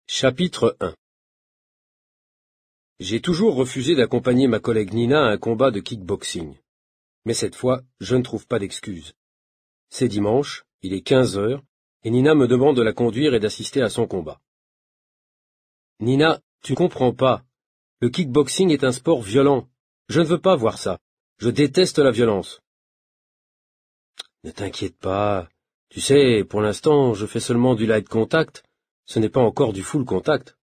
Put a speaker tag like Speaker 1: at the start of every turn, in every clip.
Speaker 1: Chapitre 1. J'ai toujours refusé d'accompagner ma collègue Nina à un combat de kickboxing. Mais cette fois, je ne trouve pas d'excuse. C'est dimanche, il est 15 heures, et Nina me demande de la conduire et d'assister à son combat. Nina, tu ne comprends pas. Le kickboxing est un sport violent. Je ne veux pas voir ça. Je déteste la violence. Ne t'inquiète pas. Tu sais, pour l'instant, je fais seulement du light contact. Ce n'est pas encore du full contact.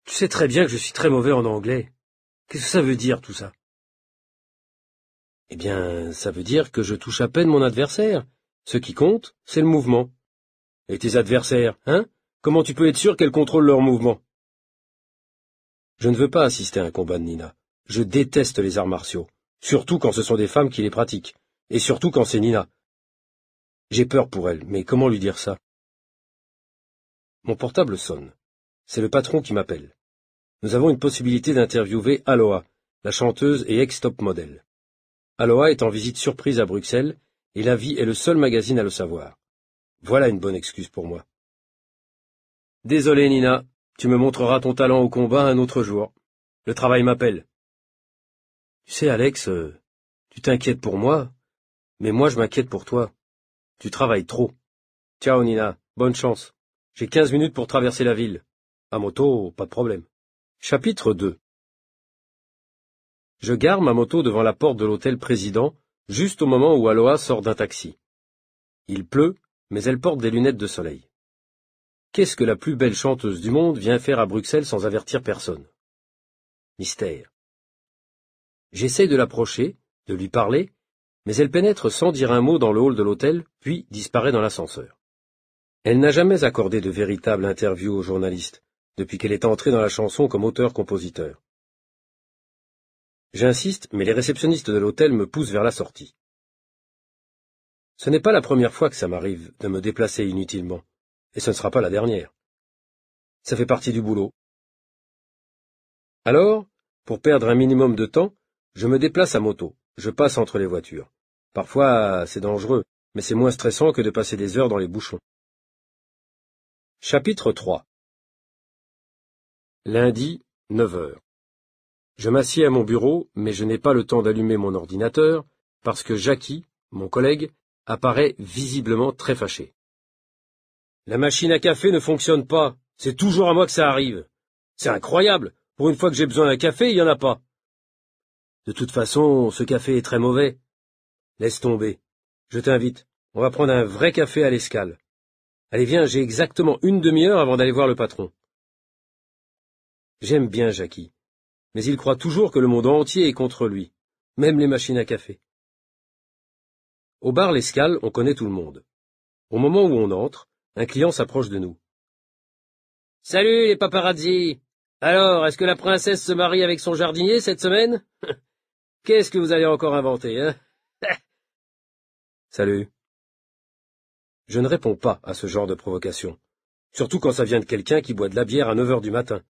Speaker 1: Tu sais très bien que je suis très mauvais en anglais. Qu'est-ce que ça veut dire, tout ça? Eh bien, ça veut dire que je touche à peine mon adversaire. Ce qui compte, c'est le mouvement. Et tes adversaires, hein? Comment tu peux être sûr qu'elles contrôlent leur mouvement? Je ne veux pas assister à un combat de Nina. Je déteste les arts martiaux. Surtout quand ce sont des femmes qui les pratiquent. Et surtout quand c'est Nina. J'ai peur pour elle, mais comment lui dire ça? Mon portable sonne. C'est le patron qui m'appelle. Nous avons une possibilité d'interviewer Aloha, la chanteuse et ex-top modèle. Aloha est en visite surprise à Bruxelles, et La Vie est le seul magazine à le savoir. Voilà une bonne excuse pour moi. Désolé, Nina, tu me montreras ton talent au combat un autre jour. Le travail m'appelle. Tu sais, Alex, tu t'inquiètes pour moi, mais moi je m'inquiète pour toi. Tu travailles trop. Ciao, Nina, bonne chance. J'ai 15 minutes pour traverser la ville. À moto, pas de problème. Chapitre 2. Je gare ma moto devant la porte de l'hôtel Président, juste au moment où Aloha sort d'un taxi. Il pleut, mais elle porte des lunettes de soleil. Qu'est-ce que la plus belle chanteuse du monde vient faire à Bruxelles sans avertir personne? Mystère. J'essaie de l'approcher, de lui parler, mais elle pénètre sans dire un mot dans le hall de l'hôtel, puis disparaît dans l'ascenseur. Elle n'a jamais accordé de véritable interview aux journalistes, depuis qu'elle est entrée dans la chanson comme auteur-compositeur. J'insiste, mais les réceptionnistes de l'hôtel me poussent vers la sortie. Ce n'est pas la première fois que ça m'arrive de me déplacer inutilement, et ce ne sera pas la dernière. Ça fait partie du boulot. Alors, pour perdre un minimum de temps, je me déplace à moto, je passe entre les voitures. Parfois, c'est dangereux, mais c'est moins stressant que de passer des heures dans les bouchons. Chapitre 3. Lundi, 9 heures. Je m'assieds à mon bureau, mais je n'ai pas le temps d'allumer mon ordinateur, parce que Jackie, mon collègue, apparaît visiblement très fâché. La machine à café ne fonctionne pas, c'est toujours à moi que ça arrive. C'est incroyable, pour une fois que j'ai besoin d'un café, il n'y en a pas. De toute façon, ce café est très mauvais. Laisse tomber. Je t'invite, on va prendre un vrai café à l'Escale. Allez viens, j'ai exactement une demi-heure avant d'aller voir le patron. J'aime bien Jackie, mais il croit toujours que le monde entier est contre lui, même les machines à café. Au bar l'Escale, on connaît tout le monde. Au moment où on entre, un client s'approche de nous. « Salut les paparazzi! Alors, est-ce que la princesse se marie avec son jardinier cette semaine? Qu'est-ce que vous allez encore inventer, hein? » Salut. Je ne réponds pas à ce genre de provocation, surtout quand ça vient de quelqu'un qui boit de la bière à 9 heures du matin.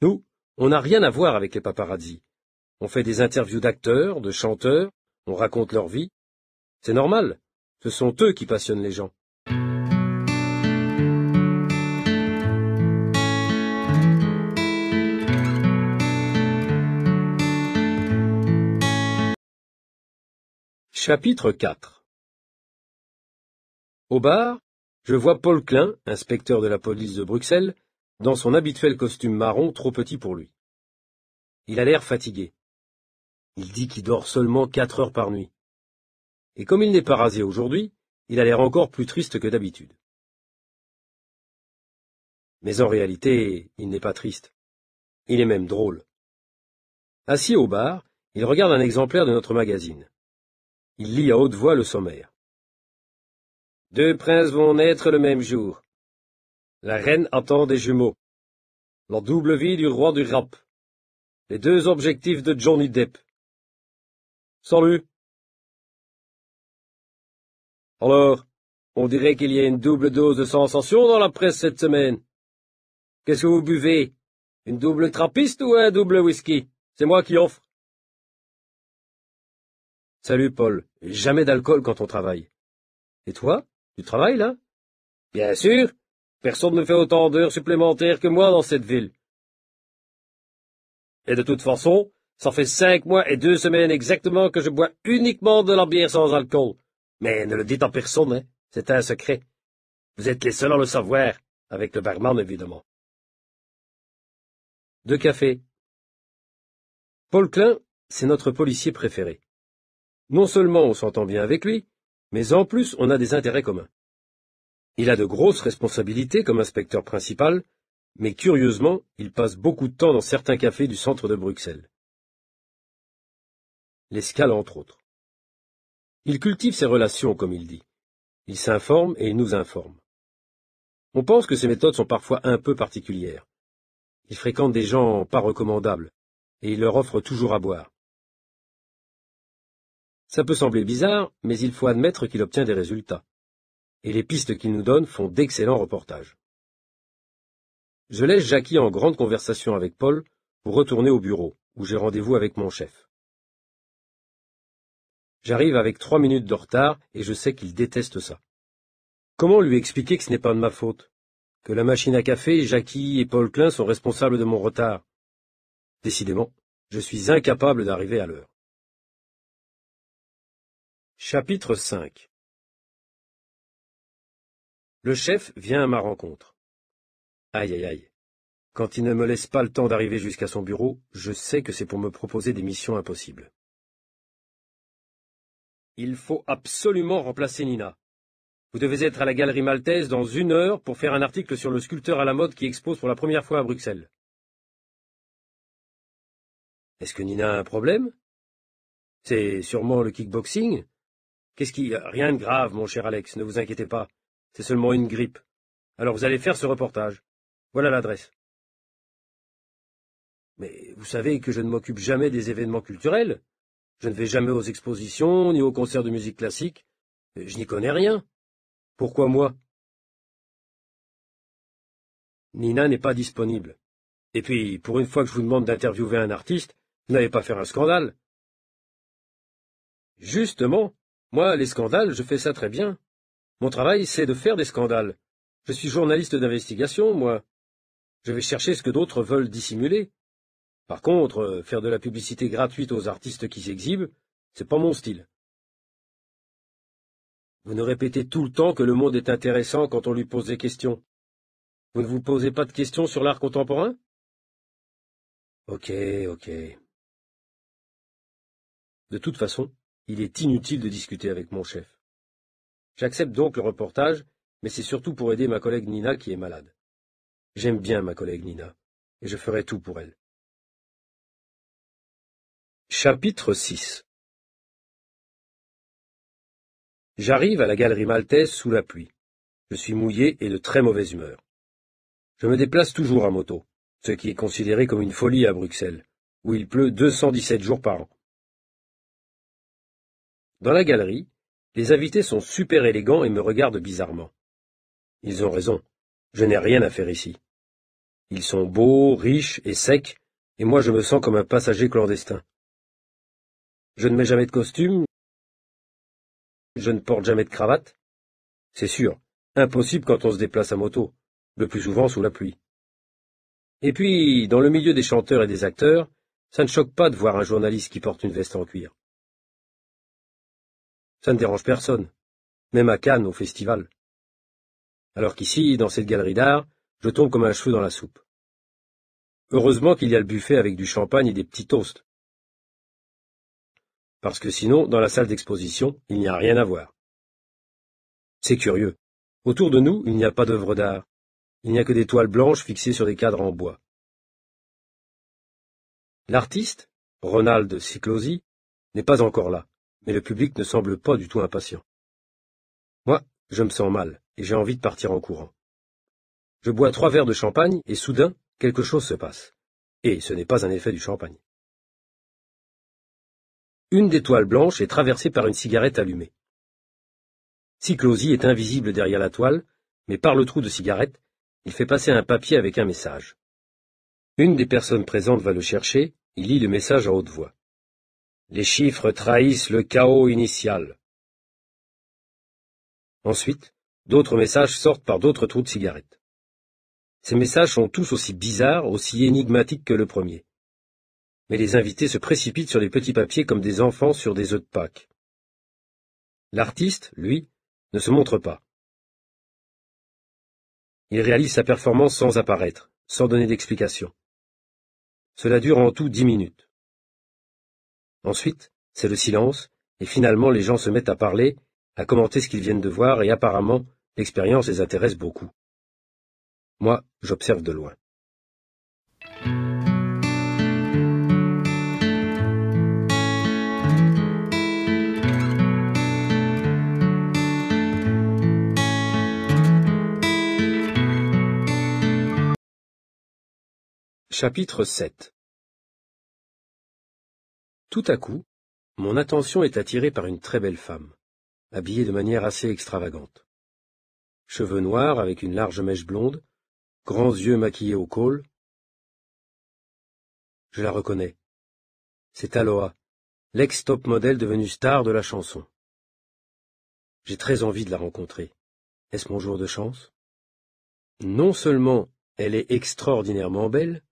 Speaker 1: Nous, on n'a rien à voir avec les paparazzi. On fait des interviews d'acteurs, de chanteurs, on raconte leur vie. C'est normal, ce sont eux qui passionnent les gens. Chapitre 4. Au bar, je vois Paul Klein, inspecteur de la police de Bruxelles, dans son habituel costume marron trop petit pour lui. Il a l'air fatigué. Il dit qu'il dort seulement 4 heures par nuit. Et comme il n'est pas rasé aujourd'hui, il a l'air encore plus triste que d'habitude. Mais en réalité, il n'est pas triste. Il est même drôle. Assis au bar, il regarde un exemplaire de notre magazine. Il lit à haute voix le sommaire. Deux princes vont naître le même jour. La reine attend des jumeaux. La double vie du roi du rap. Les deux objectifs de Johnny Depp. Salut. Alors, on dirait qu'il y a une double dose de sensation dans la presse cette semaine. Qu'est-ce que vous buvez? Une double trappiste ou un double whisky? C'est moi qui offre. Salut Paul, jamais d'alcool quand on travaille. Et toi, tu travailles là? Bien sûr. Personne ne fait autant d'heures supplémentaires que moi dans cette ville. Et de toute façon, ça fait 5 mois et 2 semaines exactement que je bois uniquement de la bière sans alcool. Mais ne le dites à personne, hein. C'est un secret. Vous êtes les seuls à le savoir, avec le barman, évidemment. 2 cafés. Paul Klein, c'est notre policier préféré. Non seulement on s'entend bien avec lui, mais en plus on a des intérêts communs. Il a de grosses responsabilités comme inspecteur principal, mais curieusement, il passe beaucoup de temps dans certains cafés du centre de Bruxelles. L'Escale, entre autres. Il cultive ses relations, comme il dit. Il s'informe et il nous informe. On pense que ses méthodes sont parfois un peu particulières. Il fréquente des gens pas recommandables, et il leur offre toujours à boire. Ça peut sembler bizarre, mais il faut admettre qu'il obtient des résultats. Et les pistes qu'il nous donne font d'excellents reportages. Je laisse Jackie en grande conversation avec Paul pour retourner au bureau, où j'ai rendez-vous avec mon chef. J'arrive avec 3 minutes de retard et je sais qu'il déteste ça. Comment lui expliquer que ce n'est pas de ma faute? Que la machine à café, Jackie et Paul Klein sont responsables de mon retard? Décidément, je suis incapable d'arriver à l'heure. Chapitre 5. Le chef vient à ma rencontre. Aïe aïe aïe. Quand il ne me laisse pas le temps d'arriver jusqu'à son bureau, je sais que c'est pour me proposer des missions impossibles. Il faut absolument remplacer Nina. Vous devez être à la Galerie Maltaise dans 1 heure pour faire un article sur le sculpteur à la mode qui expose pour la première fois à Bruxelles. Est-ce que Nina a un problème? C'est sûrement le kickboxing. Qu'est-ce qui... Rien de grave, mon cher Alex, ne vous inquiétez pas. C'est seulement une grippe. Alors vous allez faire ce reportage. Voilà l'adresse. Mais vous savez que je ne m'occupe jamais des événements culturels. Je ne vais jamais aux expositions, ni aux concerts de musique classique. Je n'y connais rien. Pourquoi moi? Nina n'est pas disponible. Et puis, pour une fois que je vous demande d'interviewer un artiste, vous n'allez pas faire un scandale. Justement, moi, les scandales, je fais ça très bien. Mon travail, c'est de faire des scandales. Je suis journaliste d'investigation, moi. Je vais chercher ce que d'autres veulent dissimuler. Par contre, faire de la publicité gratuite aux artistes qui s'exhibent, c'est pas mon style. Vous nous répétez tout le temps que le monde est intéressant quand on lui pose des questions. Vous ne vous posez pas de questions sur l'art contemporain? Ok. De toute façon, il est inutile de discuter avec mon chef. J'accepte donc le reportage, mais c'est surtout pour aider ma collègue Nina qui est malade. J'aime bien ma collègue Nina, et je ferai tout pour elle. Chapitre 6. J'arrive à la Galerie Maltaise sous la pluie. Je suis mouillé et de très mauvaise humeur. Je me déplace toujours à moto, ce qui est considéré comme une folie à Bruxelles, où il pleut 217 jours par an. Dans la galerie, les invités sont super élégants et me regardent bizarrement. Ils ont raison, je n'ai rien à faire ici. Ils sont beaux, riches et secs, et moi je me sens comme un passager clandestin. Je ne mets jamais de costume, je ne porte jamais de cravate. C'est sûr, impossible quand on se déplace à moto, le plus souvent sous la pluie. Et puis, dans le milieu des chanteurs et des acteurs, ça ne choque pas de voir un journaliste qui porte une veste en cuir. Ça ne dérange personne, même à Cannes, au festival. Alors qu'ici, dans cette galerie d'art, je tombe comme un cheveu dans la soupe. Heureusement qu'il y a le buffet avec du champagne et des petits toasts. Parce que sinon, dans la salle d'exposition, il n'y a rien à voir. C'est curieux. Autour de nous, il n'y a pas d'œuvre d'art. Il n'y a que des toiles blanches fixées sur des cadres en bois. L'artiste, Ronald Ciclosi, n'est pas encore là, mais le public ne semble pas du tout impatient. Moi, je me sens mal, et j'ai envie de partir en courant. Je bois 3 verres de champagne, et soudain, quelque chose se passe. Et ce n'est pas un effet du champagne. Une des toiles blanches est traversée par une cigarette allumée. Ciclosi est invisible derrière la toile, mais par le trou de cigarette, il fait passer un papier avec un message. Une des personnes présentes va le chercher, il lit le message à haute voix. Les chiffres trahissent le chaos initial. Ensuite, d'autres messages sortent par d'autres trous de cigarette. Ces messages sont tous aussi bizarres, aussi énigmatiques que le premier. Mais les invités se précipitent sur les petits papiers comme des enfants sur des œufs de Pâques. L'artiste, lui, ne se montre pas. Il réalise sa performance sans apparaître, sans donner d'explication. Cela dure en tout 10 minutes. Ensuite, c'est le silence, et finalement les gens se mettent à parler, à commenter ce qu'ils viennent de voir, et apparemment, l'expérience les intéresse beaucoup. Moi, j'observe de loin. Chapitre 7. Tout à coup, mon attention est attirée par une très belle femme, habillée de manière assez extravagante. Cheveux noirs avec une large mèche blonde, grands yeux maquillés au col. Je la reconnais. C'est Aloha, l'ex-top modèle devenue star de la chanson. J'ai très envie de la rencontrer. Est-ce mon jour de chance? Non seulement elle est extraordinairement belle,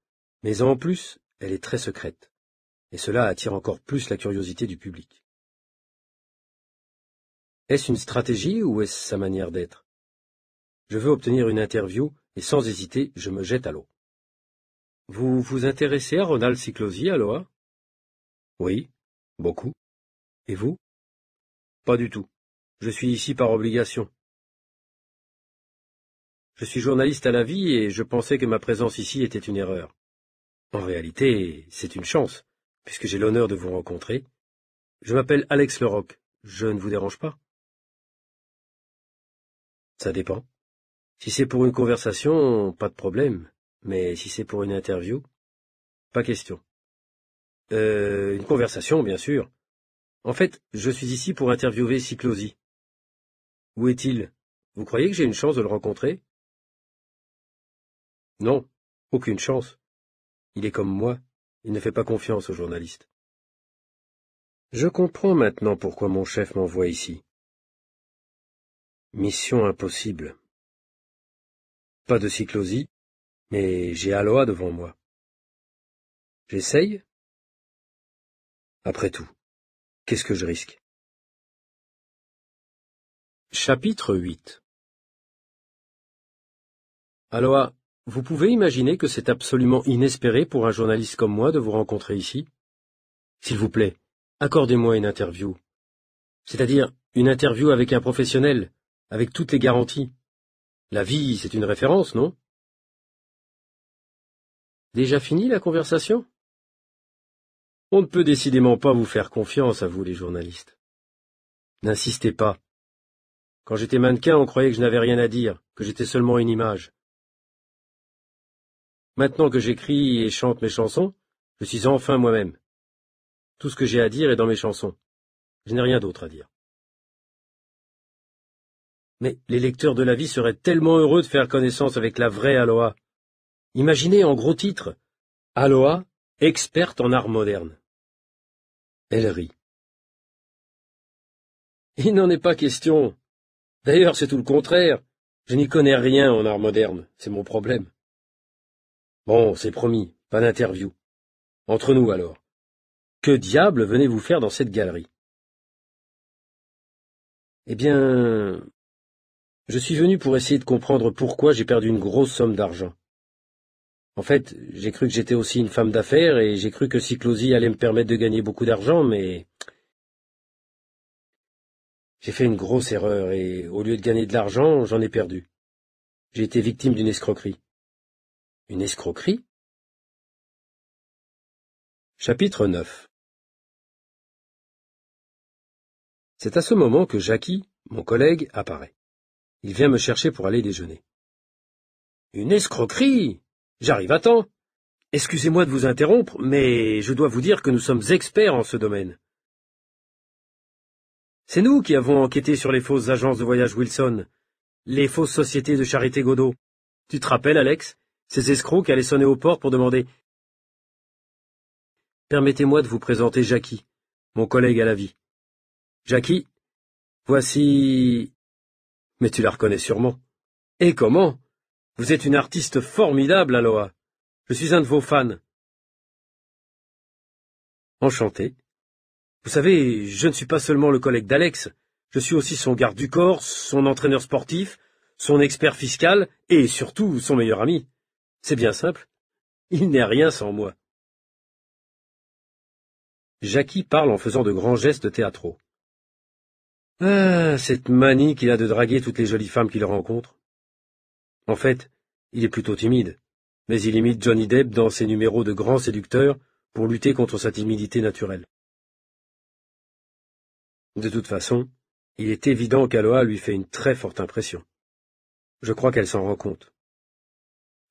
Speaker 1: mais en plus, elle est très secrète, et cela attire encore plus la curiosité du public. Est-ce une stratégie ou est-ce sa manière d'être? Je veux obtenir une interview, et sans hésiter, je me jette à l'eau. Vous vous intéressez à Ronald Siklosi, Aloha? Oui, beaucoup. Et vous? Pas du tout. Je suis ici par obligation. Je suis journaliste à la vie et je pensais que ma présence ici était une erreur. En réalité, c'est une chance, puisque j'ai l'honneur de vous rencontrer. Je m'appelle Alex Leroc. Je ne vous dérange pas? Ça dépend. Si c'est pour une conversation, pas de problème. Mais si c'est pour une interview, pas question. Une conversation, bien sûr. En fait, je suis ici pour interviewer Siklosi. Où est-il? Vous croyez que j'ai une chance de le rencontrer? Non, aucune chance. Il est comme moi, il ne fait pas confiance aux journalistes. Je comprends maintenant pourquoi mon chef m'envoie ici. Mission impossible. Pas de Siklosi, mais j'ai Aloha devant moi. J'essaye? Après tout, qu'est-ce que je risque? Chapitre 8. Aloha, vous pouvez imaginer que c'est absolument inespéré pour un journaliste comme moi de vous rencontrer ici? S'il vous plaît, accordez-moi une interview. C'est-à-dire une interview avec un professionnel, avec toutes les garanties. La vie, c'est une référence, non? Déjà fini la conversation? On ne peut décidément pas vous faire confiance à vous, les journalistes. N'insistez pas. Quand j'étais mannequin, on croyait que je n'avais rien à dire, que j'étais seulement une image. Maintenant que j'écris et chante mes chansons, je suis enfin moi-même. Tout ce que j'ai à dire est dans mes chansons. Je n'ai rien d'autre à dire. Mais les lecteurs de la vie seraient tellement heureux de faire connaissance avec la vraie Aloha. Imaginez en gros titre, Aloha, experte en art moderne. Elle rit. Il n'en est pas question. D'ailleurs, c'est tout le contraire. Je n'y connais rien en art moderne, c'est mon problème. Bon, c'est promis, pas d'interview. Entre nous alors. Que diable venez-vous faire dans cette galerie? Eh bien, je suis venu pour essayer de comprendre pourquoi j'ai perdu une grosse somme d'argent. En fait, j'ai cru que j'étais aussi une femme d'affaires et j'ai cru que Siklosi allait me permettre de gagner beaucoup d'argent, mais j'ai fait une grosse erreur et au lieu de gagner de l'argent, j'en ai perdu. J'ai été victime d'une escroquerie. Une escroquerie? Chapitre 9. C'est à ce moment que Jackie, mon collègue, apparaît. Il vient me chercher pour aller déjeuner. Une escroquerie? J'arrive à temps. Excusez-moi de vous interrompre, mais je dois vous dire que nous sommes experts en ce domaine. C'est nous qui avons enquêté sur les fausses agences de voyage Wilson, les fausses sociétés de charité Godot. Tu te rappelles, Alex, ces escrocs qui allaient sonner aux portes pour demander « Permettez-moi de vous présenter Jackie, mon collègue à la vie. Jackie, voici... » Mais tu la reconnais sûrement. Et comment? Vous êtes une artiste formidable, Aloha. Je suis un de vos fans. Enchanté. Vous savez, je ne suis pas seulement le collègue d'Alex, je suis aussi son garde du corps, son entraîneur sportif, son expert fiscal et surtout son meilleur ami. C'est bien simple. Il n'est rien sans moi. Jackie parle en faisant de grands gestes théâtraux. Ah, cette manie qu'il a de draguer toutes les jolies femmes qu'il rencontre. En fait, il est plutôt timide, mais il imite Johnny Depp dans ses numéros de grand séducteur pour lutter contre sa timidité naturelle. De toute façon, il est évident qu'Aloha lui fait une très forte impression. Je crois qu'elle s'en rend compte.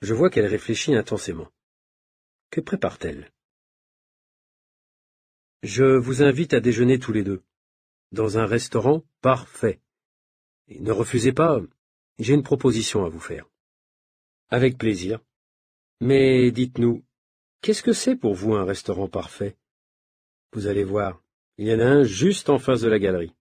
Speaker 1: Je vois qu'elle réfléchit intensément. Que prépare-t-elle? Je vous invite à déjeuner tous les deux, dans un restaurant parfait. Et ne refusez pas, j'ai une proposition à vous faire. Avec plaisir. Mais dites-nous, qu'est-ce que c'est pour vous un restaurant parfait? Vous allez voir, il y en a un juste en face de la galerie.